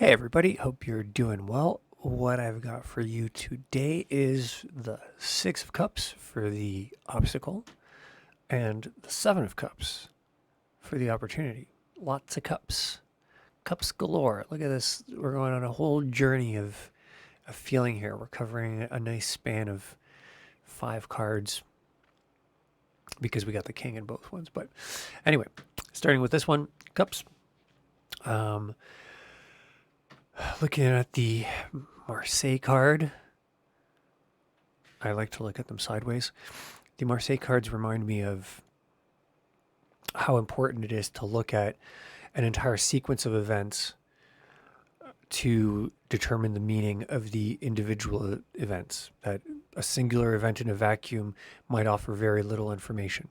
Hey everybody, hope you're doing well. What I've got for you today is the Six of Cups for the obstacle and the Seven of Cups for the opportunity. Lots of cups. Cups galore. Look at this. We're going on a whole journey of feeling here. We're covering a nice span of five cards because we got the king in both ones. But anyway, starting with this one, cups. Um, Looking at the Marseille card, I like to look at them sideways. The Marseille cards remind me of how important it is to look at an entire sequence of events to determine the meaning of the individual events. That a singular event in a vacuum might offer very little information.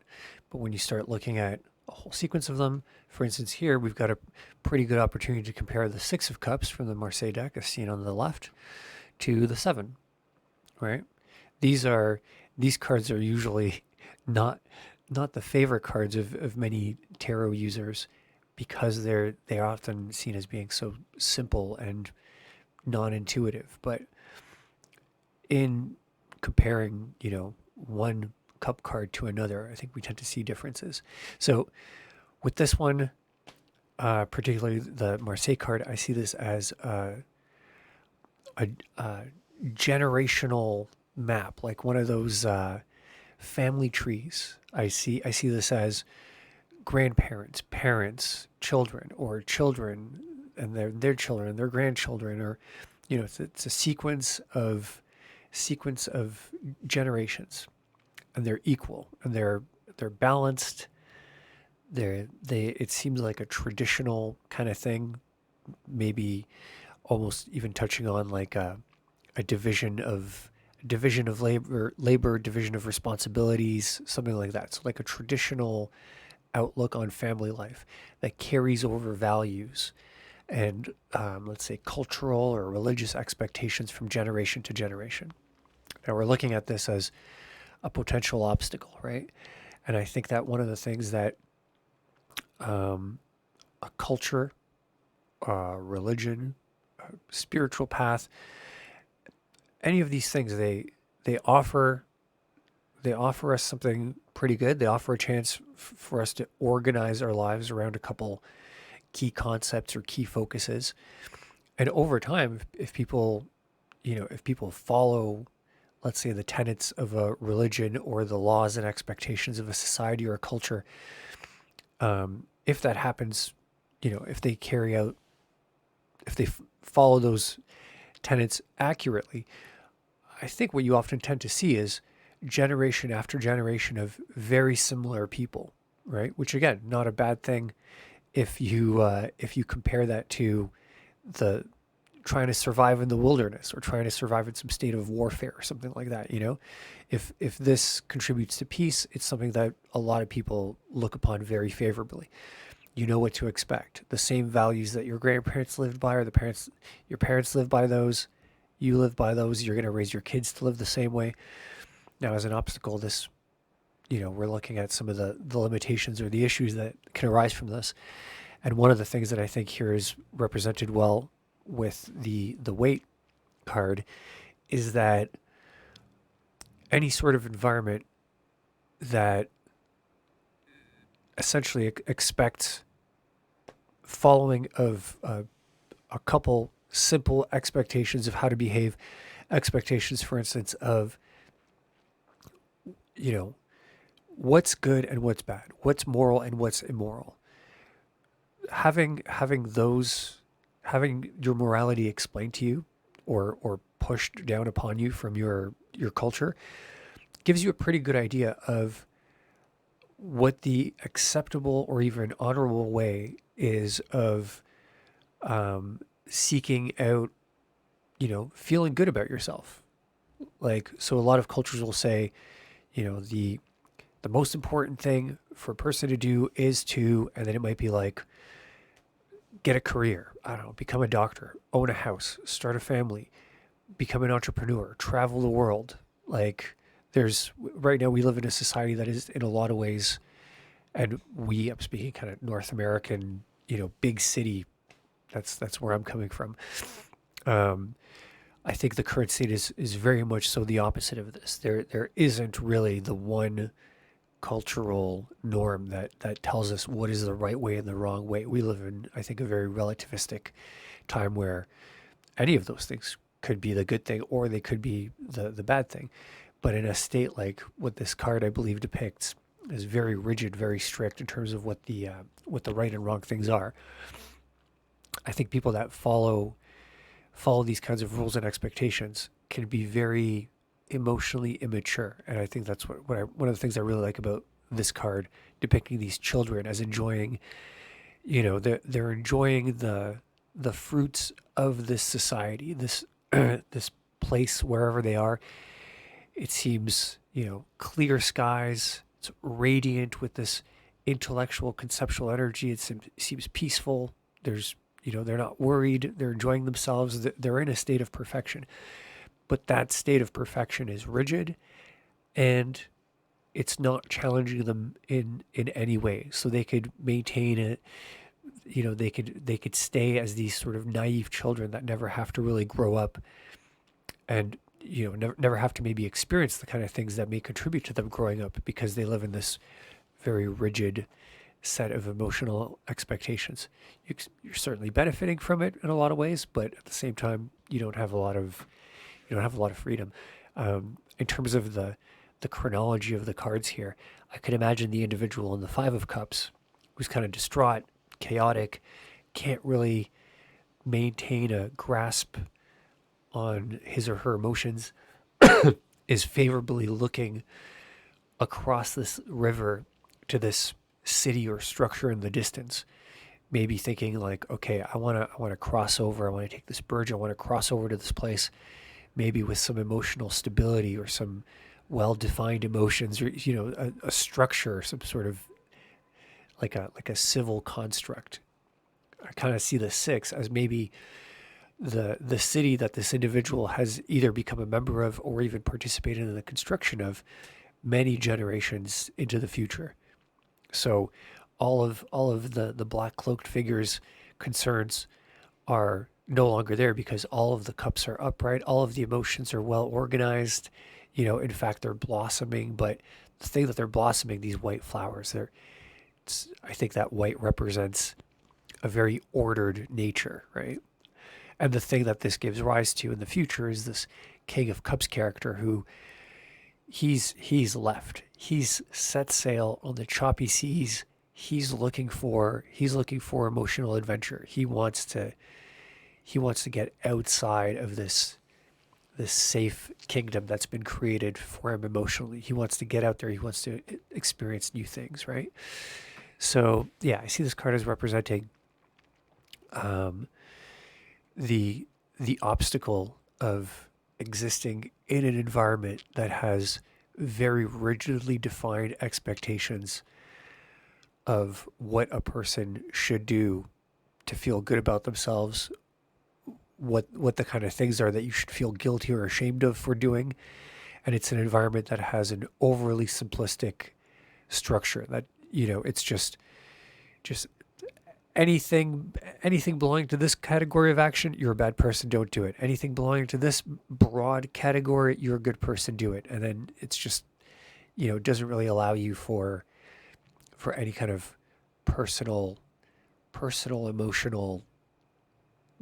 But when you start looking at a whole sequence of them, for instance, here we've got a pretty good opportunity to compare the Six of Cups from the Marseille deck, as seen on the left, to the Seven, right? These are these cards are usually not not the favorite cards of many tarot users because they're often seen as being so simple and non-intuitive. But in comparing, one cup card to another, I think we tend to see differences. So with this one, particularly the Marseille card, I see this as a generational map, like one of those family trees. I see this as grandparents, parents, children, or children and their children, their grandchildren, or it's a sequence of generations, and they're equal and they're balanced. They it seems like a traditional kind of thing, maybe almost even touching on like a division of labor, division of responsibilities, something like that. So like a traditional outlook on family life that carries over values and let's say cultural or religious expectations from generation to generation. Now we're looking at this as a potential obstacle, right? And I think that one of the things that a culture, religion, spiritual path, any of these things, they offer they offer us something pretty good. They offer a chance for us to organize our lives around a couple key concepts or key focuses. And over time, if people, if people follow, let's say, the tenets of a religion or the laws and expectations of a society or a culture, if that happens, if they carry out, if they follow those tenets accurately, I think what you often tend to see is generation after generation of very similar people, right? Which again, not a bad thing if you compare that to the trying to survive in the wilderness or trying to survive in some state of warfare or something like that. If this contributes to peace, it's something that a lot of people look upon very favorably. You know what to expect. The same values that your grandparents lived by, or your parents live by those, you live by those. You're going to raise your kids to live the same way. Now, as an obstacle, this, we're looking at some of the limitations or the issues that can arise from this. And one of the things that I think here is represented well with the Waite card is that any sort of environment that essentially expects following of a couple simple expectations of how to behave, expectations, for instance, of what's good and what's bad, what's moral and what's immoral. Having your morality explained to you or pushed down upon you from your culture gives you a pretty good idea of what the acceptable or even honorable way is of seeking out, feeling good about yourself. Like, so a lot of cultures will say, the most important thing for a person to do is to, and then it might be like, get a career. I don't know, become a doctor, own a house, start a family, become an entrepreneur, travel the world. Like, right now we live in a society that is in a lot of ways, and I'm speaking kind of North American, big city That's where I'm coming from. Um, I think the current state is very much so the opposite of this. There isn't really the one cultural norm that tells us what is the right way and the wrong way. We live in, I think, a very relativistic time where any of those things could be the good thing or they could be the bad thing. But in a state like what this card I believe depicts is very rigid, very strict in terms of what the right and wrong things are. I think people that follow these kinds of rules and expectations can be very emotionally immature. And I think that's one of the things I really like about this card depicting these children as enjoying, they're enjoying the fruits of this society, this this place wherever they are. It seems, clear skies. It's radiant with this intellectual, conceptual energy. Seems peaceful. They're not worried. They're enjoying themselves. They're in a state of perfection. But that state of perfection is rigid and it's not challenging them in any way. So they could maintain it. They could stay as these sort of naive children that never have to really grow up and never have to maybe experience the kind of things that may contribute to them growing up because they live in this very rigid set of emotional expectations. You're certainly benefiting from it in a lot of ways, but at the same time, you don't have a lot of freedom. In terms of the chronology of the cards here, I could imagine the individual in the Five of Cups who's kind of distraught, chaotic, can't really maintain a grasp on his or her emotions, is favorably looking across this river to this city or structure in the distance, maybe thinking like, okay, I want to cross over, I want to take this bridge, I want to cross over to this place, maybe with some emotional stability or some well-defined emotions, or a structure, some sort of like a civil construct. I kind of see the six as maybe the city that this individual has either become a member of or even participated in the construction of many generations into the future. So all of the black cloaked figures concerns are no longer there because all of the cups are upright, all of the emotions are well organized. In fact, they're blossoming, but the thing that they're blossoming, these white flowers, I think that white represents a very ordered nature, right? And the thing that this gives rise to in the future is this King of Cups character who he's left. He's set sail on the choppy seas. He's looking for emotional adventure. He wants to get outside of this safe kingdom that's been created for him emotionally. He wants to get out there. He wants to experience new things, right? So yeah, I see this card as representing um, the obstacle of existing in an environment that has very rigidly defined expectations of what a person should do to feel good about themselves, what the kind of things are that you should feel guilty or ashamed of for doing. And it's an environment that has an overly simplistic structure that, it's just anything belonging to this category of action, you're a bad person, don't do it. Anything belonging to this broad category, you're a good person, do it. And then it's just, it doesn't really allow you for any kind of personal emotional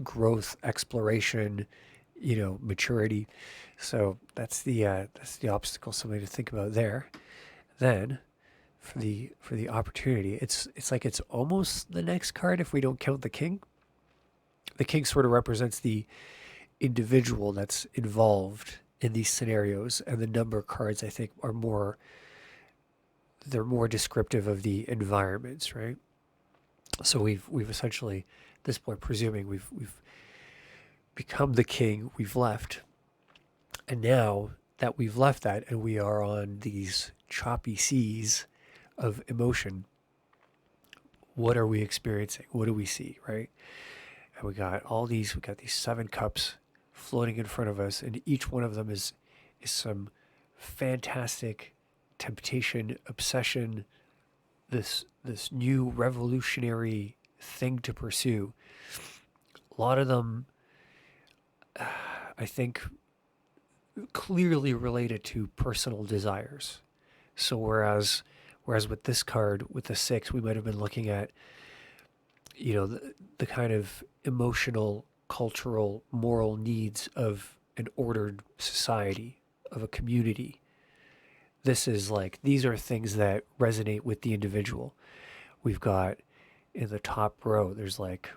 growth, exploration, maturity. So that's the obstacle, something to think about there. Then for the opportunity, it's like it's almost the next card if we don't count the king. The king sort of represents the individual that's involved in these scenarios, and the number cards I think they're more descriptive of the environments, right? So we've essentially at this point, presuming we've become the king, we've left, and now that we've left that and we are on these choppy seas of emotion, what are we experiencing? What do we see, right? And we got these seven cups floating in front of us, and each one of them is some fantastic temptation, obsession, this new revolutionary thing to pursue. A lot of them, I think, clearly related to personal desires. So whereas with this card, with the six, we might have been looking at, the kind of emotional, cultural, moral needs of an ordered society, of a community. This is like, these are things that resonate with the individual. We've got in the top row, there's like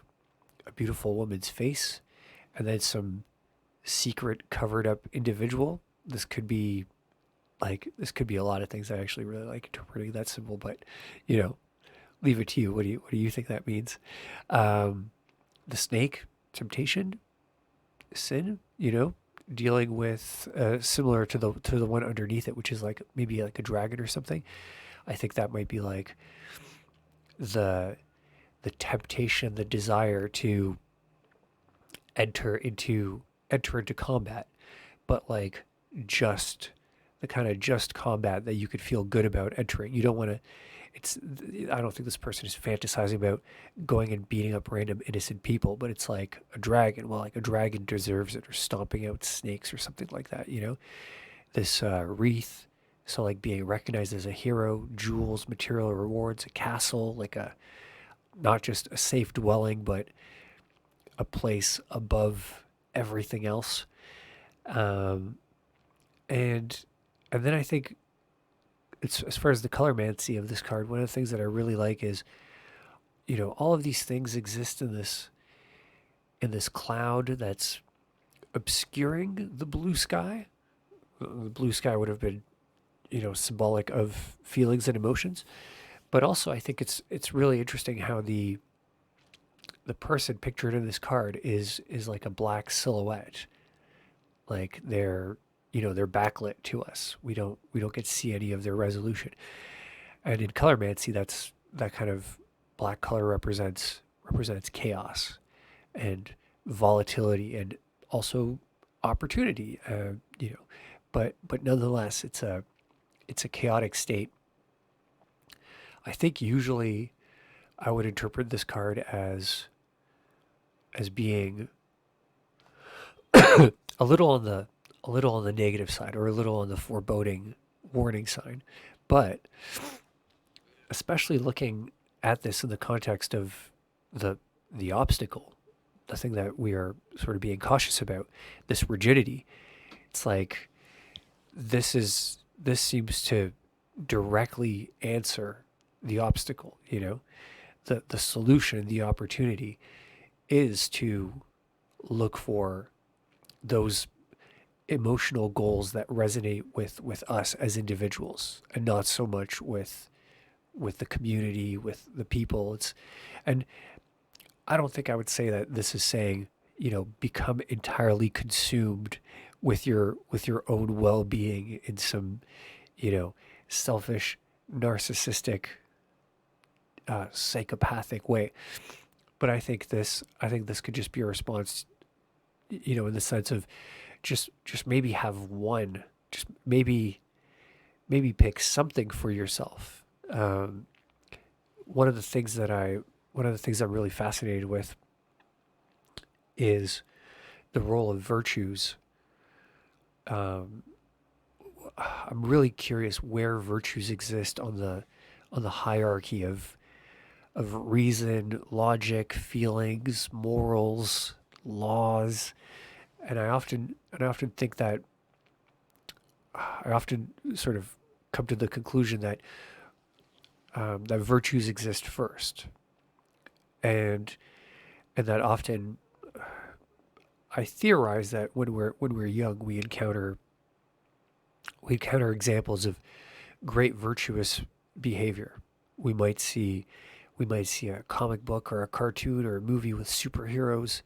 a beautiful woman's face, and then some secret covered up individual. This could be a lot of things. I actually really like interpreting that symbol, but you know, leave it to you. What do you think that means? Um, the snake, temptation, sin. Dealing with similar to the one underneath it, which is like maybe like a dragon or something. I think that might be like the the temptation, the desire to enter into enter into combat, but like just the kind of just combat that you could feel good about entering. You don't want to. It's. I don't think this person is fantasizing about going and beating up random innocent people, but it's like a dragon. Well, like a dragon deserves it, or stomping out snakes, or something like that. This wreath. So like being recognized as a hero, jewels, material rewards, a castle, like a not just a safe dwelling, but a place above everything else. Um, and and then I think it's as far as the colormancy of this card, one of the things that I really like is, all of these things exist in this cloud that's obscuring the blue sky. The blue sky would have been, symbolic of feelings and emotions. But also I think it's really interesting how the person pictured in this card is like a black silhouette. Like they're backlit to us. We don't get to see any of their resolution. And in colormancy, that kind of black color represents chaos and volatility and also opportunity. But nonetheless, it's a chaotic state. I think usually I would interpret this card as being a little on the a little on the negative side, or a little on the foreboding warning sign. But especially looking at this in the context of the the obstacle, the thing that we are sort of being cautious about, this rigidity. It's like this seems to directly answer the obstacle. The solution, the opportunity is to look for those emotional goals that resonate with us as individuals, and not so much with the community, with the people. And I don't think I would say that this is saying, become entirely consumed with your own well-being in some, you know selfish, narcissistic, psychopathic way. But I think this could just be a response, in the sense of just maybe have one, just maybe pick something for yourself. Um, one of the things that I one of the things I'm really fascinated with is the role of virtues. Um, I'm really curious where virtues exist on the hierarchy of reason, logic, feelings, morals, laws. And I often think that I often sort of come to the conclusion that virtues exist first, and and that often I theorize that when we're young, we encounter examples of great virtuous behavior. We might see we might see a comic book or a cartoon or a movie with superheroes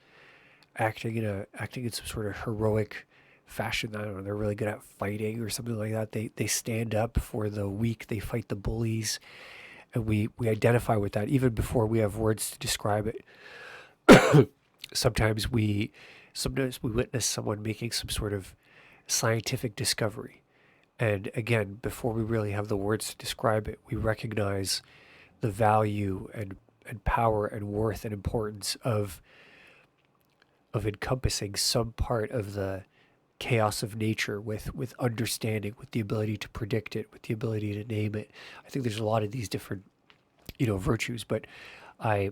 acting in some sort of heroic fashion. I don't know, they're really good at fighting or something like that. They stand up for the weak, they fight the bullies, and we identify with that even before we have words to describe it. sometimes we Sometimes we witness someone making some sort of scientific discovery. And again, before we really have the words to describe it, we recognize the value and power and worth and importance of encompassing some part of the chaos of nature with understanding, with the ability to predict it, with the ability to name it. I think there's a lot of these different, virtues, but I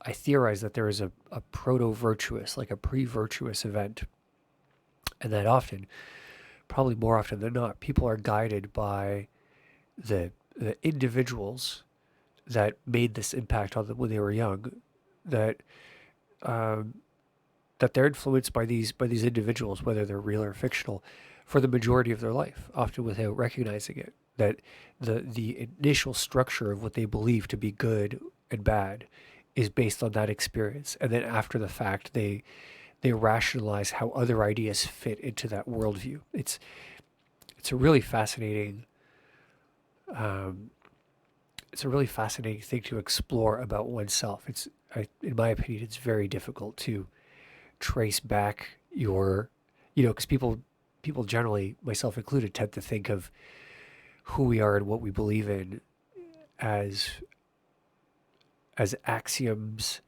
I theorize that there is a proto-virtuous, like a pre-virtuous event, and that often, probably more often than not, people are guided by the individuals that made this impact on them when they were young, that um, that they're influenced by these individuals, whether they're real or fictional, for the majority of their life, often without recognizing it. That the initial structure of what they believe to be good and bad is based on that experience, and then after the fact, they rationalize how other ideas fit into that worldview. It's a really fascinating um, it's a really fascinating thing to explore about oneself. In my opinion, it's very difficult to trace back your, because people generally, myself included, tend to think of who we are and what we believe in as axioms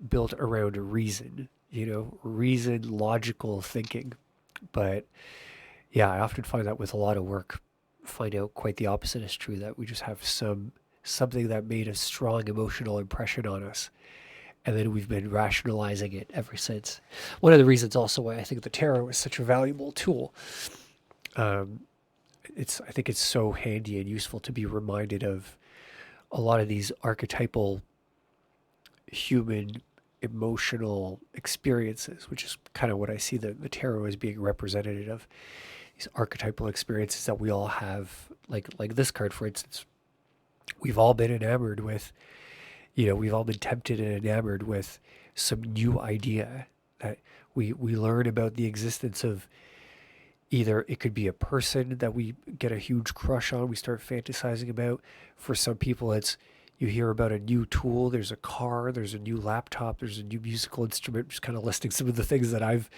built around reason, reason, logical thinking. But yeah, I often find that with a lot of work, find out quite the opposite is true, that we just have something that made a strong emotional impression on us, and then we've been rationalizing it ever since. One of the reasons also why I think the tarot is such a valuable tool. Um, I think it's so handy and useful to be reminded of a lot of these archetypal human emotional experiences, which is kind of what I see the tarot as being representative of. These archetypal experiences that we all have, like this card, for instance. We've all been enamored with, we've all been tempted and enamored with some new idea that we learn about the existence of. Either it could be a person that we get a huge crush on, we start fantasizing about. For some people, it's you hear about a new tool, there's a car, there's a new laptop, there's a new musical instrument, just kind of listing some of the things that I've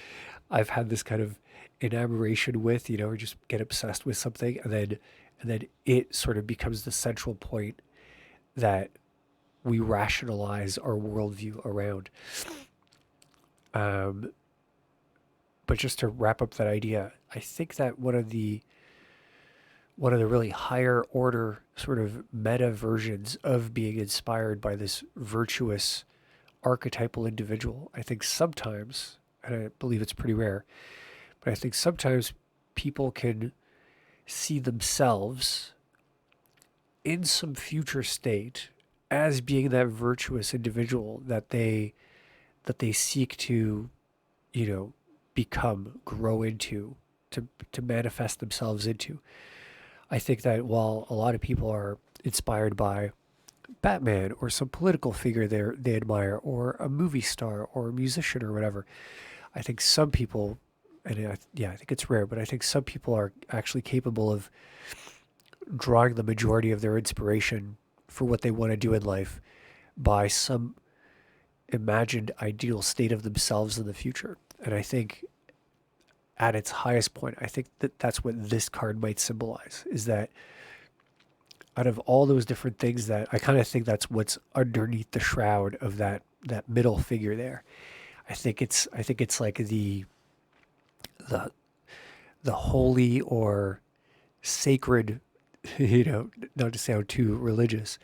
had this kind of enamoration with, or just get obsessed with something, and then it sort of becomes the central point that we rationalize our worldview around. Um, but just to wrap up that idea, I think that one of the really higher order sort of meta versions of being inspired by this virtuous archetypal individual, I think sometimes, and I believe it's pretty rare, but I think sometimes people can see themselves in some future state as being that virtuous individual that they seek to, you know, become, grow into, to manifest themselves into. I think that while a lot of people are inspired by Batman or some political figure they admire, or a movie star or a musician or whatever, I think some people, yeah, I think it's rare, but I think some people are actually capable of drawing the majority of their inspiration for what they want to do in life by some imagined ideal state of themselves in the future. And I think at its highest point, I think that that's what this card might symbolize, is that out of all those different things, that I kind of think that's what's underneath the shroud of that middle figure there. I think it's like the the holy or sacred, not to sound too religious,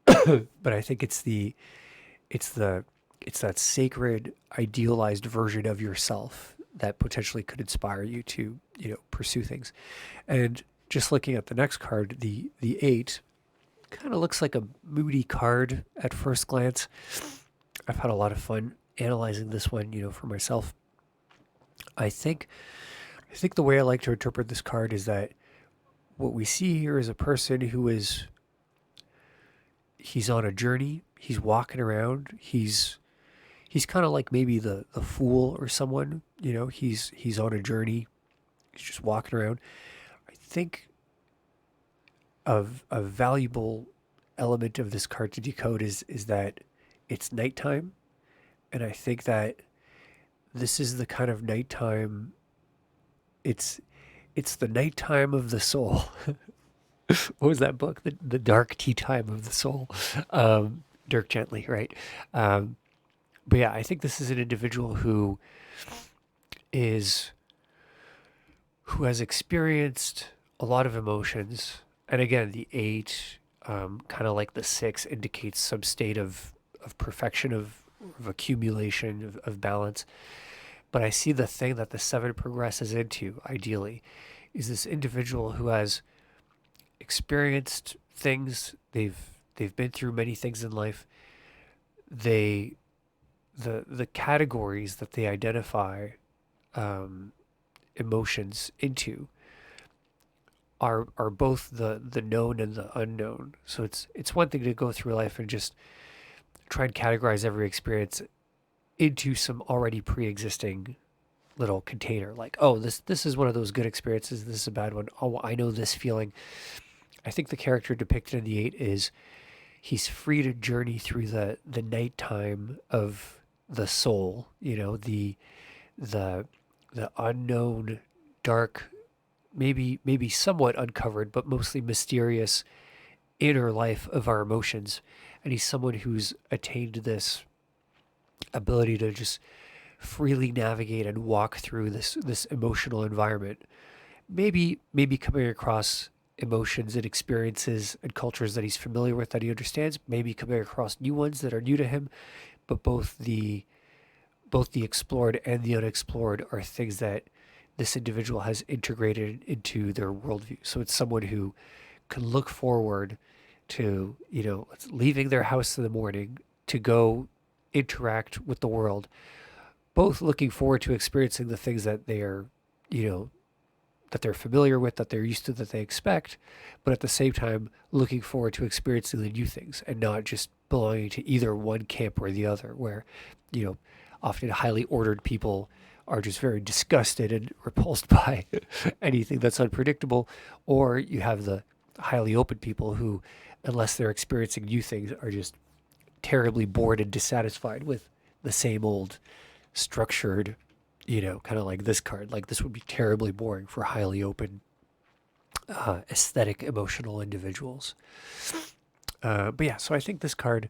but I think it's the it's that sacred idealized version of yourself that potentially could inspire you to, pursue things. And just looking at the next card, the 8 kind of looks like a moody card at first glance. I've had a lot of fun analyzing this one, for myself. I think I think the way I like to interpret this card is that what we see here is a person who he's on a journey, he's walking around, he's kind of like maybe the fool or someone, he's on a journey, he's just walking around. I think of a valuable element of this card to decode is that it's nighttime, and I think that this is the kind of nighttime. It's it's the nighttime of the soul. What was that book? The dark tea time of the soul. Dirk Gently, right? Um, But yeah, I think this is an individual is who has experienced a lot of emotions. And again, the eight, kind of like the six, indicates some state of perfection, of accumulation, of balance. But I see the thing that the seven progresses into, ideally, is this individual who has experienced things. They've been through many things in life. They the categories that they identify um, emotions into are both the known and the unknown. So it's one thing to go through life and just try and categorize every experience into some already pre-existing little container. Like, oh, this is one of those good experiences. This is a bad one. Oh, I know this feeling. I think the character depicted in the eight is he's free to journey through the nighttime of the soul. The the unknown, dark, maybe somewhat uncovered, but mostly mysterious inner life of our emotions. And he's someone who's attained this ability to just freely navigate and walk through this emotional environment. Maybe coming across emotions and experiences and cultures that he's familiar with, that he understands, maybe coming across new ones that are new to him, but both the explored and the unexplored are things that this individual has integrated into their worldview. So it's someone who can look forward to, leaving their house in the morning to go interact with the world, both looking forward to experiencing the things that you know, that they're familiar with, that they're used to, that they expect, but at the same time looking forward to experiencing the new things and not just belonging to either one camp or the other, where, often highly ordered people are just very disgusted and repulsed by anything that's unpredictable, or you have the highly open people who, unless they're experiencing new things, are just terribly bored and dissatisfied with the same old structured, kind of like this card. Like, this would be terribly boring for highly open, aesthetic, emotional individuals. But yeah, so I think this card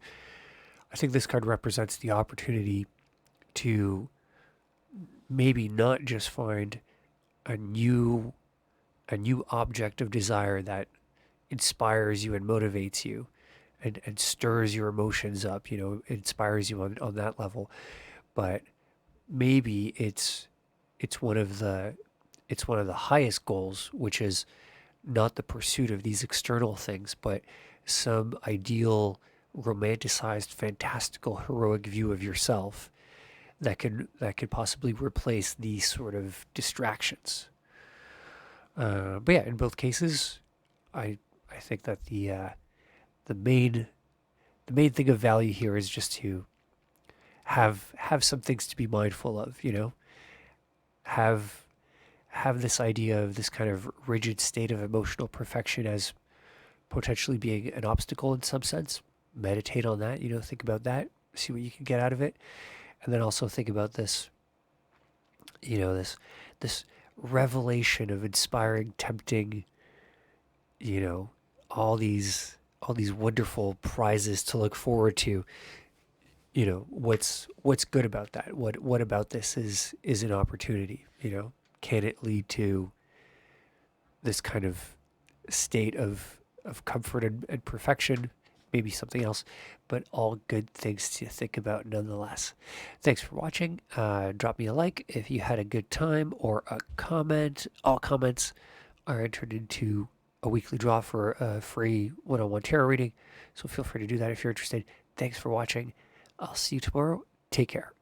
represents the opportunity to maybe not just find a new object of desire that inspires you and motivates you and stirs your emotions up, inspires you on that level, but maybe it's one of the highest goals, which is not the pursuit of these external things, but some ideal, romanticized, fantastical, heroic view of yourself that could possibly replace these sort of distractions. But yeah, in both cases, I think that the main thing of value here is just to have some things to be mindful of. Have have this idea of this kind of rigid state of emotional perfection as potentially being an obstacle in some sense. Meditate on that, think about that, see what you can get out of it, and then also think about this, this revelation of inspiring, tempting, you know, all these wonderful prizes to look forward to. What's good about that? What about this is an opportunity? Can it lead to this kind of state of comfort and perfection? Maybe something else, but all good things to think about nonetheless. Thanks for watching. Drop me a like if you had a good time, or a comment. All comments are entered into a weekly draw for a free one-on-one tarot reading, so feel free to do that if you're interested. Thanks for watching. I'll see you tomorrow. Take care.